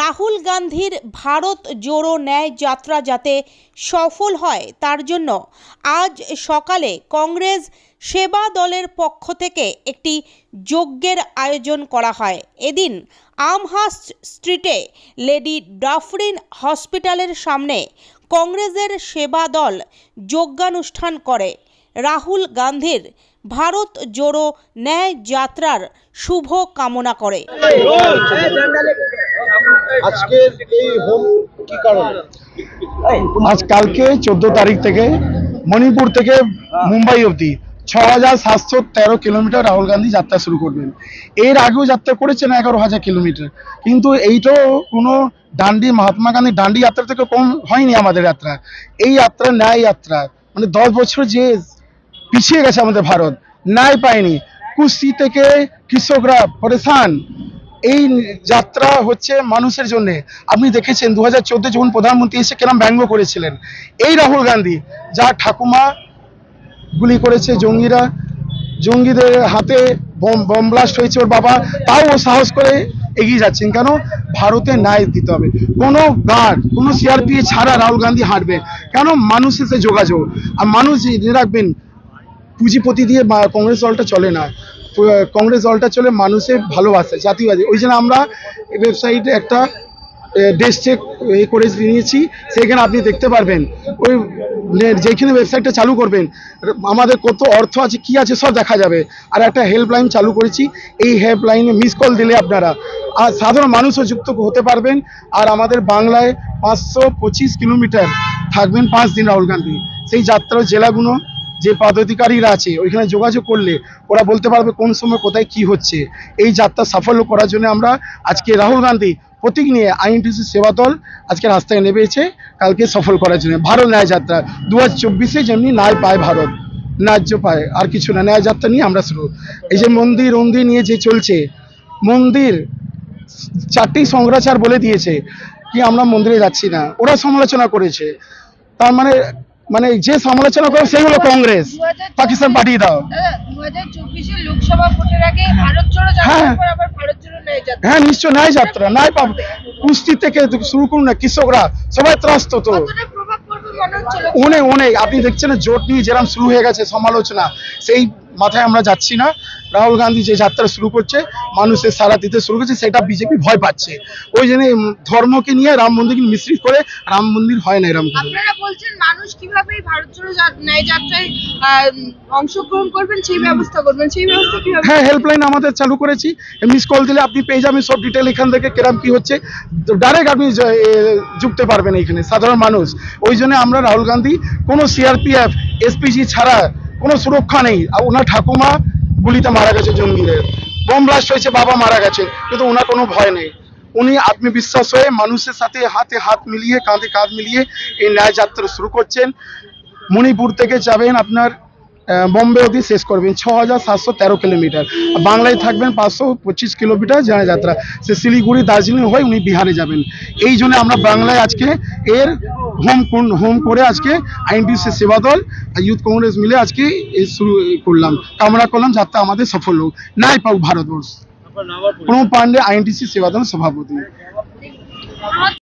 রাহুল গান্ধীর ভারত জোড়ো ন্যায় যাত্রা যাতে সফল হয় তার জন্য আজ সকালে কংগ্রেস সেবা দলের পক্ষ থেকে একটি যজ্ঞের আয়োজন করা হয়। এদিন আমহার্স্ট স্ট্রিটে লেডি ডাফরিন হসপিটালের সামনে কংগ্রেসের সেবা দল যজ্ঞানুষ্ঠান করে রাহুল গান্ধীর ভারত জোড়ো ন্যায় যাত্রার শুভ কামনা করে। आज कल के 14 तारीख থেকে মণিপুর থেকে মুম্বাই অবধি ৬৭১৩ কিলোমিটার রাহুল গান্ধী যাত্রা শুরু করবেন। এর আগেও যাত্রা করেছেন ১১,০০০ কিলোমিটার, কিন্তু এইটাও কোনো ডান্ডি মহাত্মা গান্ধী ডান্ডি যাত্রা থেকে কম হয়নি। আমাদের যাত্রা এই যাত্রা ন্যায় যাত্রা, মানে 10 বছর যে পিছিয়ে গেছে আমাদের ভারত, ন্যায় পায়নি। কুস্তি থেকে কৃষকরা পরেশান, এই যাত্রা হচ্ছে মানুষের জন্য। আপনি দেখেছেন 2014 যখন প্রধানমন্ত্রী এসে কেরম ব্যঙ্গ করেছিলেন এই রাহুল গান্ধী, যা ঠাকুমা গুলি করেছে জঙ্গিদের হাতে বম ব্লাস্ট হয়েছে ওর বাবা, তাও ও সাহস করে এগিয়ে যাচ্ছেন। কেন? ভারতে ন্যায় দিতে হবে। কোনো গার্ড, কোনো সিআরপি ছাড়া রাহুল গান্ধী হাঁটবে। কেন? মানুষের সাথে যোগাযোগ। আর মানুষ জেনে রাখবেন, পুঁজিপতি দিয়ে কংগ্রেস দলটা চলে না। কংগ্রেস দলটা চলে মানুষের ভালোবাসে, জাতিবাদী। ওই জন্য আমরা ওয়েবসাইটে একটা ডেস্ক চেক করে নিয়েছি, সেখানে আপনি দেখতে পারবেন। ওই যেখানে ওয়েবসাইটটা চালু করবেন আমাদের কত অর্থ আছে, কি আছে, সব দেখা যাবে। আর একটা হেল্পলাইন চালু করেছি, এই হেল্পলাইনে মিস কল দিলে আপনারা আর সাধারণ মানুষও যুক্ত হতে পারবেন। আর আমাদের বাংলায় 525 কিলোমিটার থাকবেন 5 দিন রাহুল গান্ধী। সেই যাত্রার জেলাগুলো যে পদাধিকারীরা আছে ওইখানে যোগাযোগ করলে ওরা বলতে পারবে কোন সময় কোথায় কি হচ্ছে। এই যাত্রা সাফল্য করার জন্য আমরা আজকে রাহুল গান্ধী প্রতীক নিয়ে আইএনটিসি সেবা দল আজকে রাস্তায় নেমেছে কালকে সফল করার জন্য ভারত ন্যায় যাত্রা। 2024-এ যেমনি ন্যায় পায় ভারত, ন্যায্য পায়, আর কিছু না। ন্যায় যাত্রা নিয়ে আমরা শুরু। এই যে মন্দির নিয়ে যে চলছে, মন্দির 4টি সংগ্রাচার বলে দিয়েছে কি আমরা মন্দিরে যাচ্ছি না, ওরা সমালোচনা করেছে। তার মানে যে সমালোচনা করে সেই হলো কংগ্রেস, পাকিস্তান পাঠিয়ে দাও। 2024 লোকসভা ভোটের আগে ভারত জোড়ো যাত্রার পর আবার ভারত জোড়ো ন্যায় যাত্রা। হ্যাঁ, নিশ্চয় ন্যায় যাত্রা, ন্যায় পাবো। কুস্তি থেকে শুরু করুন না, কৃষকরা সবাই ত্রস্ত। তো অনেক আপনি দেখছেন জোট নিয়ে যেরকম শুরু হয়ে গেছে সমালোচনা, সেই মাথায় আমরা যাচ্ছি না। রাহুল গান্ধী যে যাত্রা শুরু করছে, মানুষের সাড়া দিতে শুরু করছে, সেটা বিজেপি ভয় পাচ্ছে। ওই জন্য ধর্মকে নিয়ে রাম মন্দিরকে মিশ্রিত করে রাম মন্দির হয় না এরকম। আপনারা বলছেন মানুষ কিভাবে ভারত জোড়ো ন্যায় যাত্রায় অংশগ্রহণ করবেন, সেই ব্যবস্থা করবেন, সেই ব্যবস্থা কিভাবে? হ্যাঁ, হেল্পলাইন আমাদের চালু করেছি, মিস কল দিলে আপনি পেয়ে যাবেন সব ডিটেল। এখান থেকে কেরাম কি হচ্ছে ডাইরেক্ট আপনি যুক্তে পারবেন এখানে সাধারণ মানুষ। ওই জন্য আমরা রাহুল গান্ধী কোনো সিআরপিএফ এসপিজি ছাড়া কোনো সুরক্ষা নেই। ওনার ঠাকুমা গুলিতে মারা গেছে, জঙ্গিদের বোম ব্লাস্ট হয়েছে, বাবা মারা গেছে, কিন্তু ওনার কোনো ভয় নেই। উনি আত্মবিশ্বাস হয়ে মানুষের সাথে হাতে হাত মিলিয়ে, কাঁধে কাঁধ মিলিয়ে এই ন্যায় যাত্রা শুরু করছেন। মণিপুর থেকে যাবেন আপনার বম্বে অবধি শেষ করবেন ৬৭১৩ কিলোমিটার। বাংলায় থাকবেন 525 কিলোমিটার ন্যায় যাত্রা। সে শিলিগুড়ি দার্জিলিং হয়ে উনি বিহারে যাবেন। এই জন্য আমরা বাংলায় আজকে এর হোম করে আজকে আইএনটিসি সেবা দল আর ইউথ কংগ্রেস মিলে আজকে এই শুরু করলাম। কামনা করলাম যাত্রা আমাদের সফল হোক, ন্যায় পাক ভারতবর্ষ। প্রণব পান্ডে, আইএনটিসি সেবা দল সভাপতি।